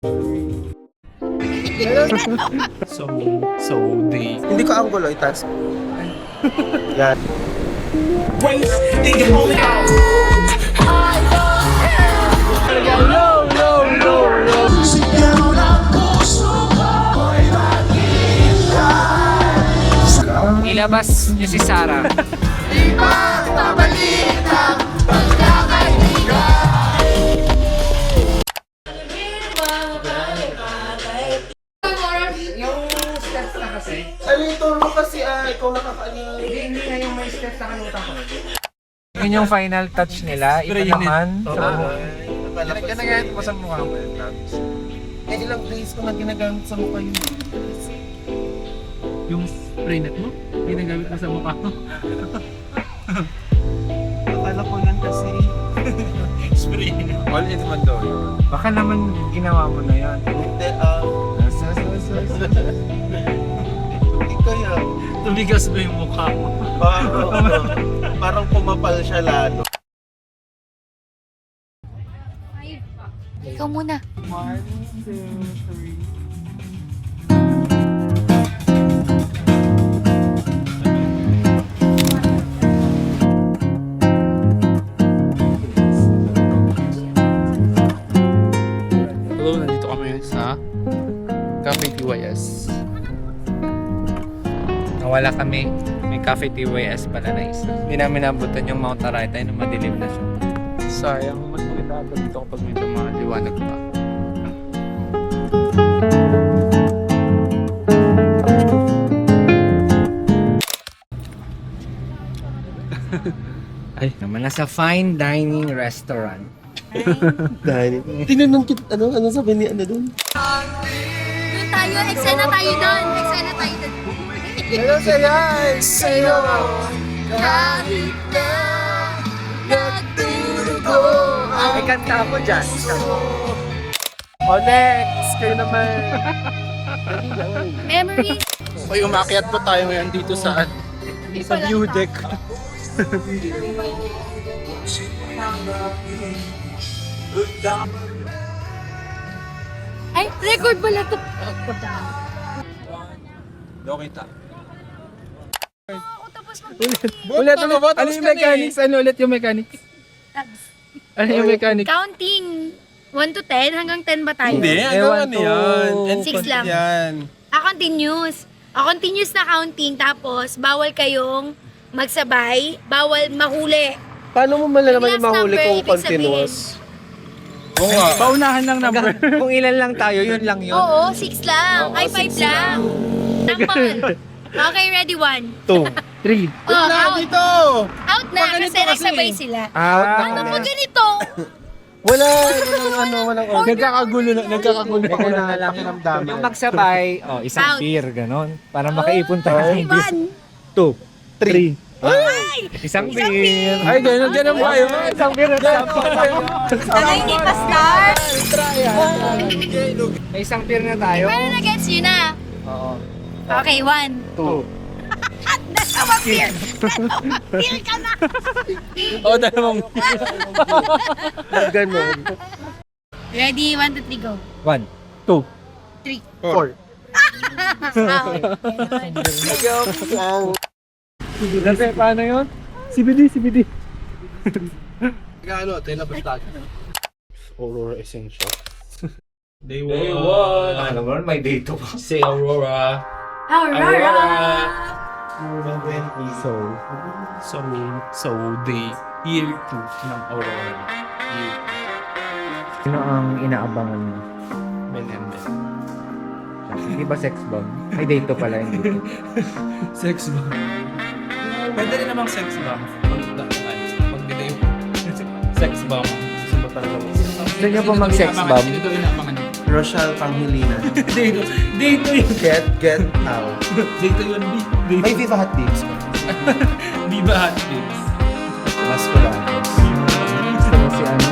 So they... Hindi ko anggulo, itaas. Yan. Ilabas niyo si Sarah. Yung steps na kasi. Ano yung tour mo kasi ikaw nakakaano. Hindi na yung may steps na kanutan ko. Yun yung final touch nila. Iba naman. Ginagamit mo sa mukha mo yung tabs. Ilang days ko na ginagamit sa mukha yun. Yung spray net mo? Ginagamit mo sa mukha mo? Akala ko yan kasi. Spray net. All in one daw yun. Baka naman ginawa mo na yan. Hindi, hindi kaya. Tumigas ba yung mukha mo? Parang pumapal siya lalo. Ikaw muna. 1, 2, 3. Hello, nandito kami sa Cafe TYS. Nawala kami. May Cafe TYS pala na isa. Hindi namin nabutan yung Mount Araytay na madilim na siya. Sayang, mas maganda agad dito kapag medyo maliwanag pa. Ay, naman nasa fine dining restaurant. Dahil, tinanong kita, ano sabi ni ano dun? Doon tayo, eksena tayo doon. Eksena tayo doon. Hello sa'yo! Sa'yo! Kahit na nagdurugo May kanta ako dyan. Oh, next! Kayo naman! memories. Okay, umakyat po tayo ngayon dito sa view deck. Ay, record pala to. Daw kita. Tapos Ulit, ano yung mechanics? Ano ulit yung mechanics? Ano yung mechanics? counting 1 to 10, hanggang 10 ba tayo? Hindi, Ewan ano yan? to- Six lang. Yan. Continuous. Continuous na counting, tapos bawal kayong magsabay, bawal mahuli. Paano mo malalaman yung Last mahuli number, kung ibig continuous? Oo nga. Paunahan lang number. Kung ilan lang tayo, yun lang yun. Oo, 6 lang. Ay, 5 lang. Tampan. Okay, ready? 1. 2. 3. Oh, out. Dito! Out na, kasi nagsabay sila. Ah, Ano po ganito? Walang order. Nagkakagulo Ikaw na lang ramdaman. Yung magsabay, isang Out. beer, ganon. Para makaipon tayo ng beer. 1. 2, 3. Ay! Isang beer. Ay, ganun ba yun? Isang beer. Ano hindi pa start? May isang beer na tayo. Pero na-gets nyo na. Oo. Okay, 1. 2. Dalawang beer! Dalawang beer ka na! Oo, dalawang. Ganun. Ready? 1, 2, 3, go. 1, 2. 3. 4. Out. Dati, paano yun? CBD. Ano, tela basta. Aurora Essential. Day Ano mo, may day 2 pa. Say Aurora. Aurora! So day year 2 ng Aurora. Year Sino ang inaabangan mo? 2. Melende. Hindi ba sex bomb? May day 2 pala hindi. Sex bomb. Pwede rin namang sex bomb. Pag-delay. Sex bomb. Gusto ba talaga? Gusto niyo po mag-sex bomb? Sino daw inaabangan? Rochelle Pangilinan. Dito yun. Get out. Dito yun. May Viva Hot Babes. Di ba hot babes? Mas ko lang. Gusto mo si ano?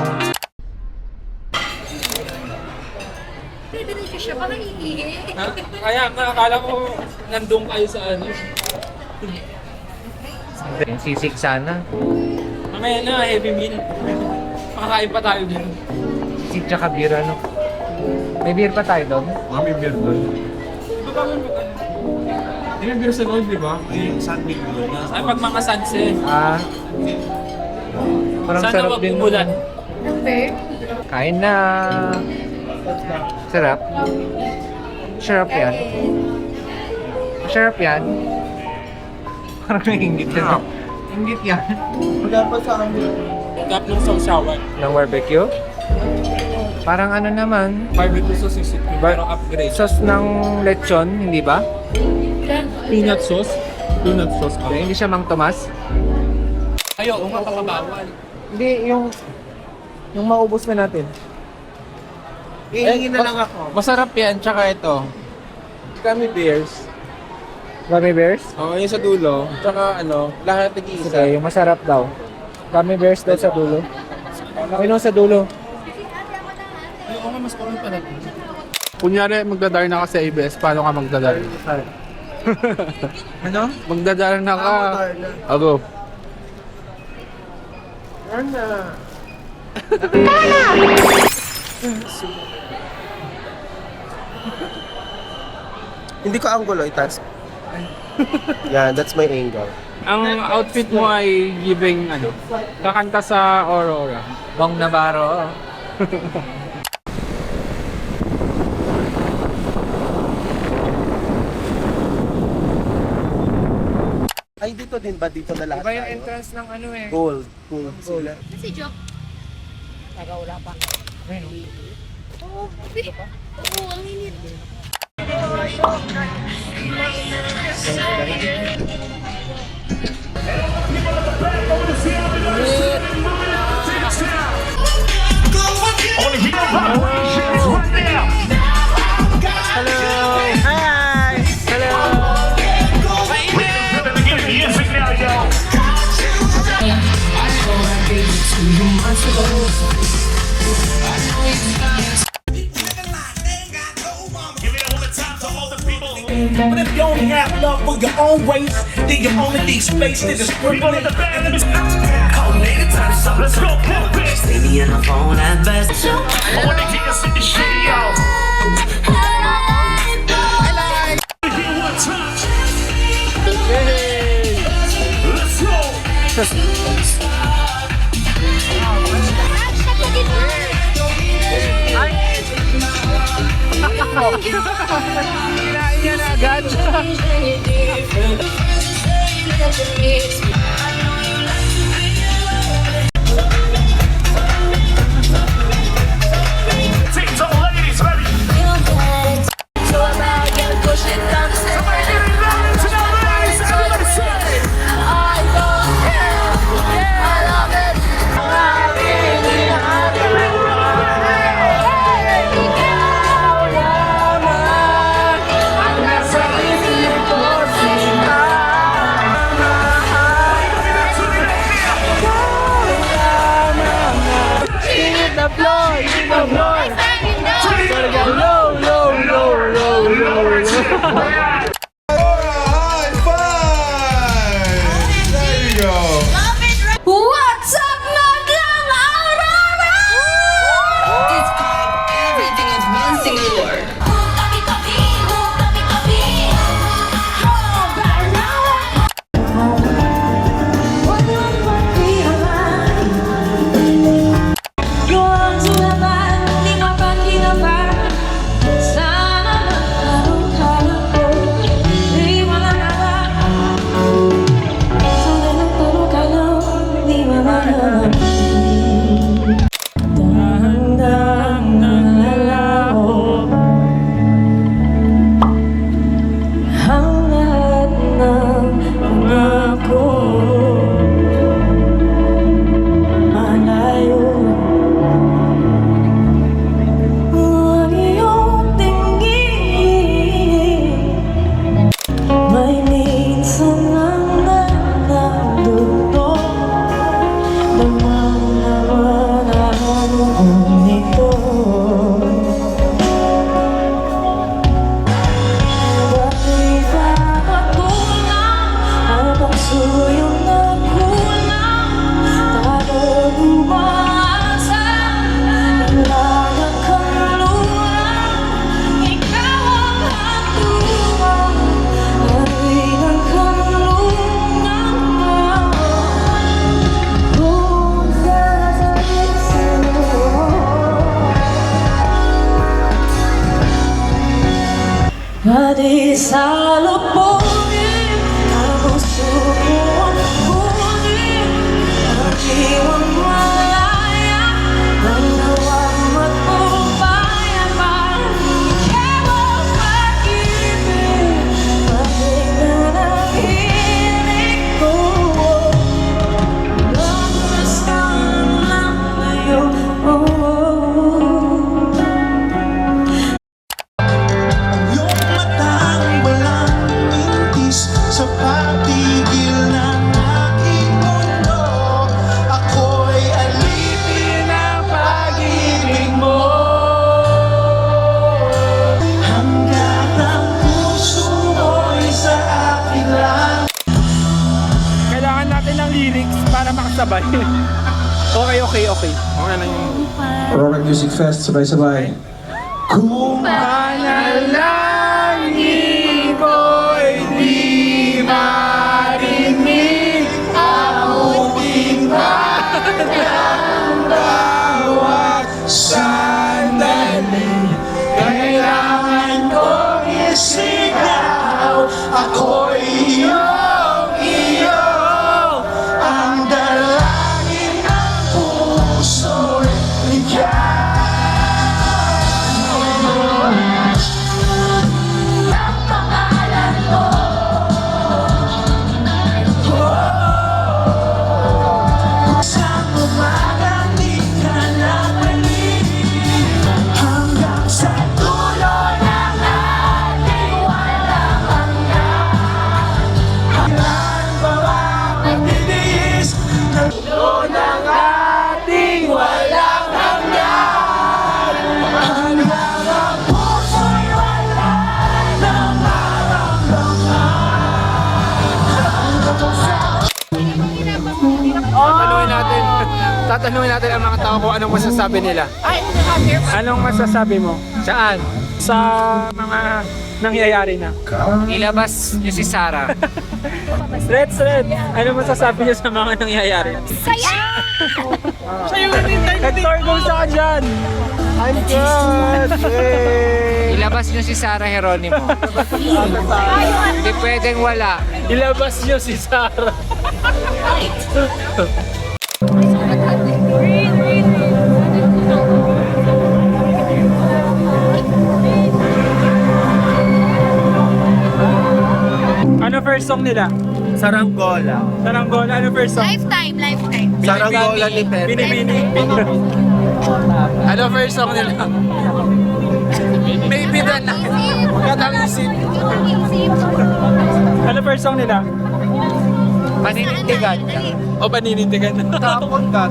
Pwede rin siya, baka iihi. Kaya nakakala ko nandun kayo sa ano. Yung sisig sana. Mamaya na, heavy meal. Makakain pa tayo din. Sisig tsaka beer ano? May beer pa tayo doon? May beer doon. May beer sa loob, di ba? May sandwich doon. Ay, pag mga sunset. Ah. Parang Sana sarap wag din. umulan. Number? Kain na. Sarap. Sarap yan. Sarap yan. Parang nainggit yan. Inggit yan. Wala pa sa amin. Gap yung sausawan. Ng barbecue? Parang ano naman, Barbecue sauce is it. Pero upgrade. sauce ng lechon, hindi ba? Peanut sauce. Peanut sauce. Hindi siya Mang Tomas. Ayaw, makakabawal. Hindi, yung maubos na natin. Iingin na lang ako. Masarap yan, tsaka ito. Gummy bears. Gummy bears? Oo, yung sa dulo. Tsaka ano, lahat nag-iisa. Okay, yung masarap daw. Gummy bears daw sa dulo. Ano sa dulo? Ay, oo nga, mas kulang pala. Kunyari, magdadar na ka sa ABS, paano ka magdadar? Ano? Magdadar na ka. Ako. Hindi ko angulo, itaas. Yan, that's my angle. Ang outfit mo ay giving ano, kakanta sa Aurora. Bong Navarro. Ay, dito din ba? Dito na lahat Iba yung tayo? entrance ng ano eh. Gold. Gold sila. Si Joke. Ayun, Oo, oh. ang init. But if you only have love for your own race, then you only need space to discriminate. Coordinated time, so let's go. Stay me on the phone at best. I wanna hear us in the studio. Hear one time. Let's go. Yan agad. Teams, all ladies, ready? Somebody get it loud into the ladies. Everybody say. What's up, Madlang Aurora? It's called Everything is One Single Word. Di salubungin ang subong kunin ang iwang malaya nang nawag magpupaya pa ikaw pag-ibig pagiging nahilig ko nagkasama lang ngayon. Yung matang walang mintis sa patigil ng aking mundo. Ako'y alipin ng pag-ibig mo. Hanggang ang puso mo'y sa akin lang. Kailangan natin ng lyrics para makasabay. Okay. Okay na yung... Aurora Music Fest, sabay-sabay. Kung manalangin ko'y di marinig amuting ng bawat sandali. Kailangan kong isigaw, ako'y iyong-iyo. Ang dalangin ng puso'y ikaw. Sa umagang di ka nabalik, hanggang sa dulo ng ating walang hanggan. Kailan ba magtitiis ng dulo ng ating walang hanggan? Hanggang ang puso'y wala na Tatanungin natin ang mga tao kung anong masasabi nila. Anong masasabi mo? Saan? Sa mga nangyayari na. Ilabas niyo si Sarah. Red, anong masasabi niyo sa mga nangyayari? Saya! Hector, kumusta ka dyan? I'm good! Yay! Ilabas niyo si Sarah Geronimo. Hindi pwedeng wala. Ilabas niyo si Sarah. Ano first song nila? Saranggola. Saranggola, ano first song? Lifetime. Saranggola ni Pepe. Binibini. Ano first song nila? Maybe the night. Katang isip. Ano first song nila? Paninindigan. O paninindigan? Tapon ka.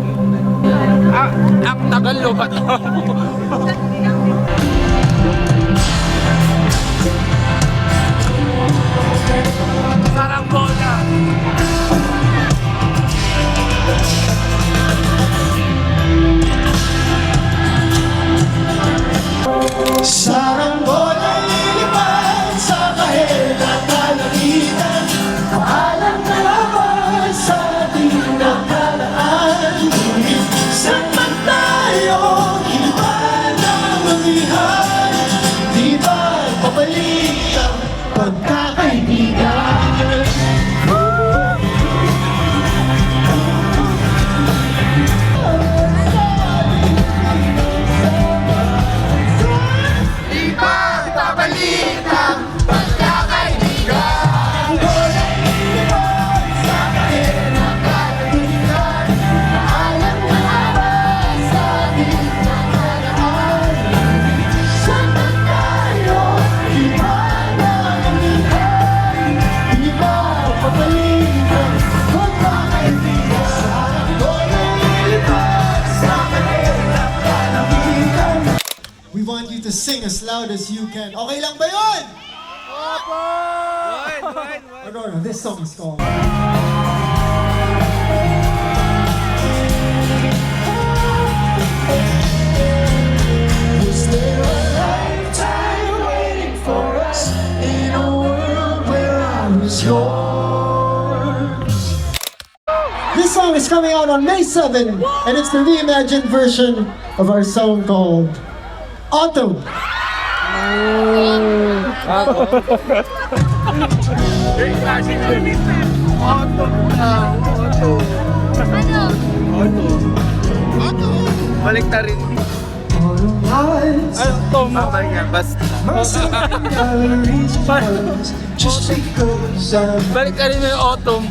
Ang tagal lo ba to? Saranggola. Saranggola lilipad sa kahit at kalangitan. Alam na laban sa di nakalaan. Ngunit saan man tayo, iba na mamihan. Di ba pabalik ang pagkakaibigan? We want you to sing as loud as you can. Okay lang ba yun? Aurora, this song is called... Was there a lifetime waiting for us in a world where I was yours? This song is coming out on May 7, and it's the reimagined version of our song called Autumn. Ano? Balik na rin. Ano to? Babalik yan, basta. Balik ka rin yung autumn.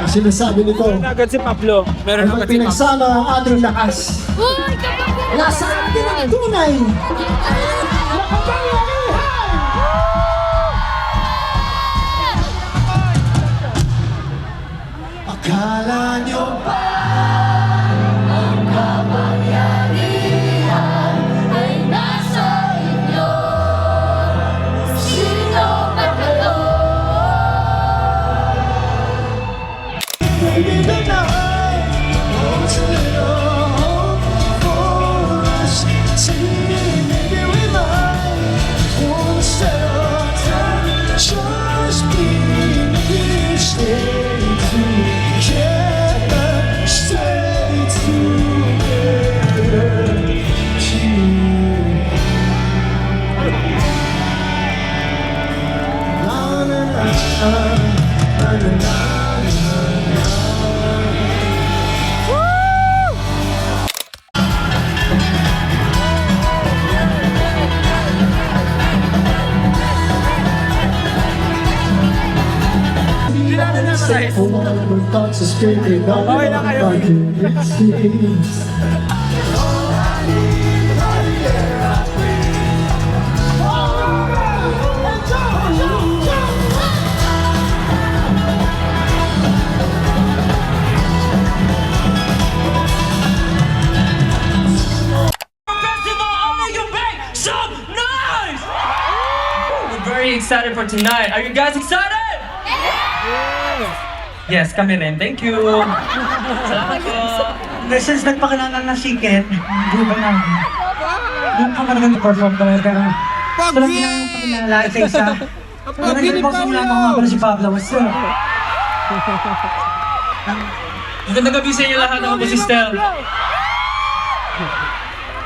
Ang sinasabi nito, Agad si Pablo. Meron kapag agad si Pablo. pinagsama ang ating lakas, Uy, kapag nasa atin ang tunay. Akala nyo ba ay nasa inyo, sino ba kayo? hindi na naman ang sa'yo for us? Maybe we might want to settle down, just please stay together, stay together. La la la la la la. Okay na kayo. We're very excited for tonight. Are you guys excited? Yes, kami rin. Thank you. Salamat po. Since nagpakilala na si Ken, di ba na? Doon ka talaga nag-perform kami, pero ito lang yung pakilala isa-isa. Nag-perform lang ako nga pala si Pablo. What's up? Magandang gabi sa inyo lahat. Ako po si Stel.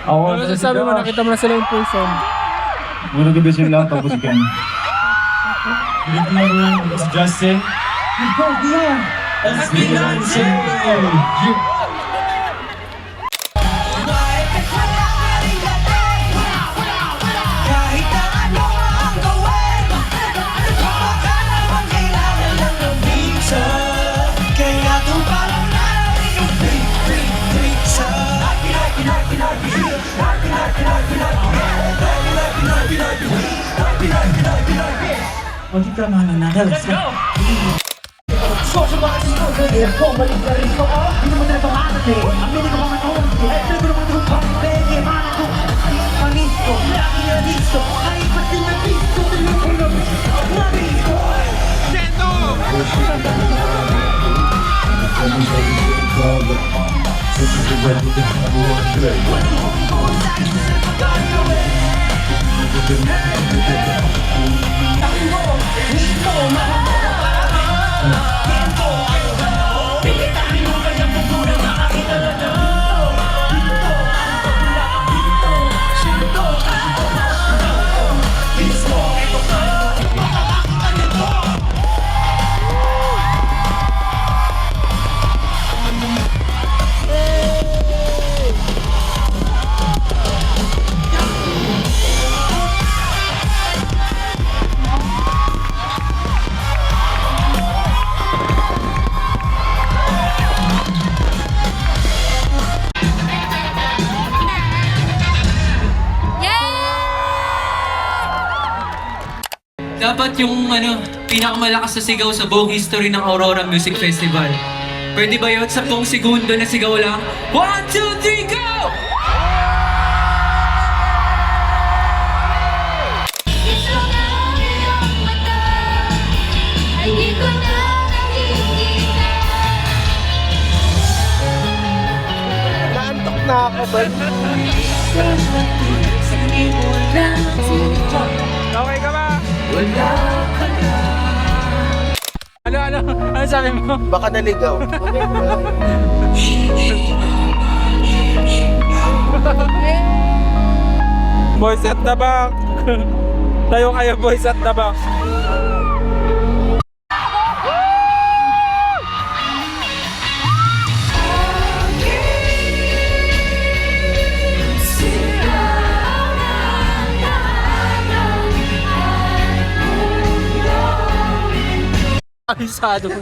Ano sasabi mo? Nakita mo na sila in person. Magandang gabi sa inyo lahat. Ako po si Ken. Good morning, it's Justin. Go, yeah! Let's be dancing! Kahit na ano ang gawin, baka naman kailangan lang ng minsan. Kaya kung parang narin yung free sa Let's go! Dapat yung pinakamalakas na sigaw sa buong history ng Aurora Music Festival. Pwede ba yun? 10 segundo na sigaw lang? 1, 2, 3, go! Gusto na iyong mata, ay di ko na nakikita. Naantok na ako ba? Okay ka ba? Wala ka na. Ano Ano sabi mo? Baka naligaw. Boys at the back. Tayo kayo, boys at the back. Alisado mo.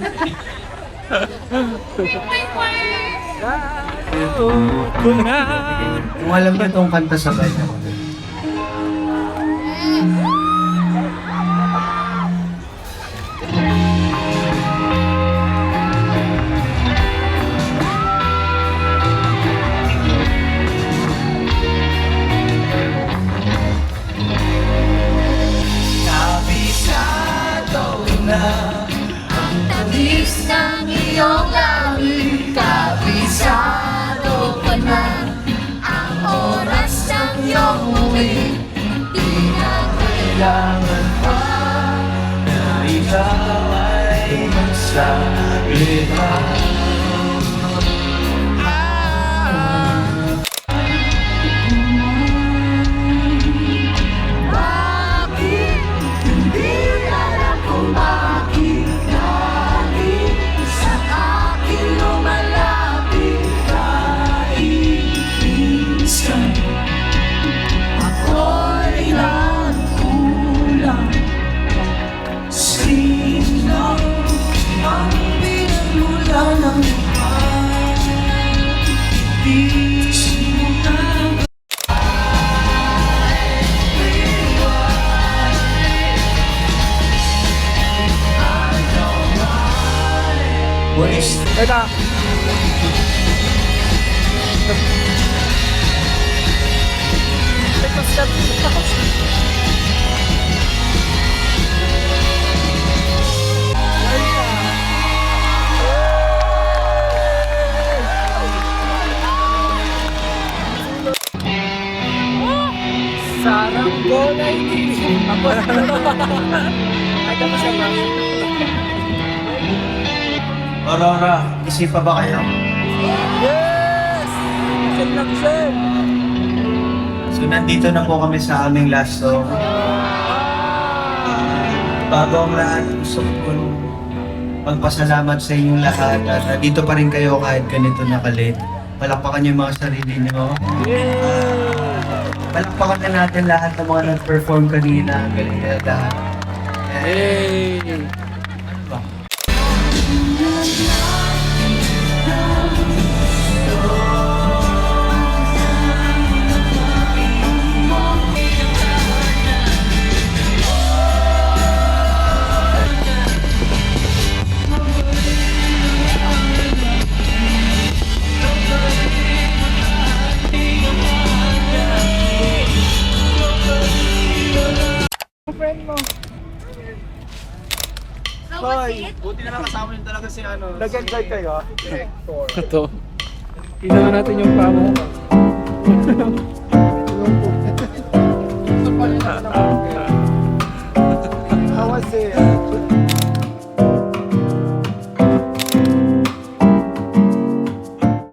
Kung alam niyo itong kanta sabay na. Tamis ng iyong labi, kabisado ko na ang oras ng iyong uwi. Di na kailangan pa na ikaw ay magsabi pa. Bakit hindi alam kung bakit lagi sa akin lumalapit kaibigan? Ako'y nagkulang. Sino ang pinagmula ng pag-ibig mo na? Teka. Sarang bola ini. Ako na. Ada pa siya. Aurora, isip pa ba kayo? Yes! Send lang send! So nandito na po kami sa aming last song. Bago ang lahat, gusto ko magpasalamat sa inyong lahat at nandito pa rin kayo kahit ganito na kalit. Palakpakan niyo yung mga sarili niyo. Palakpakan na natin lahat ng mga nag-perform kanina. Galing na lahat. Hey! Buti na lang kasama yun talaga si ano. Nag-enjoy kayo? Ito. Tingnan natin yung pamo.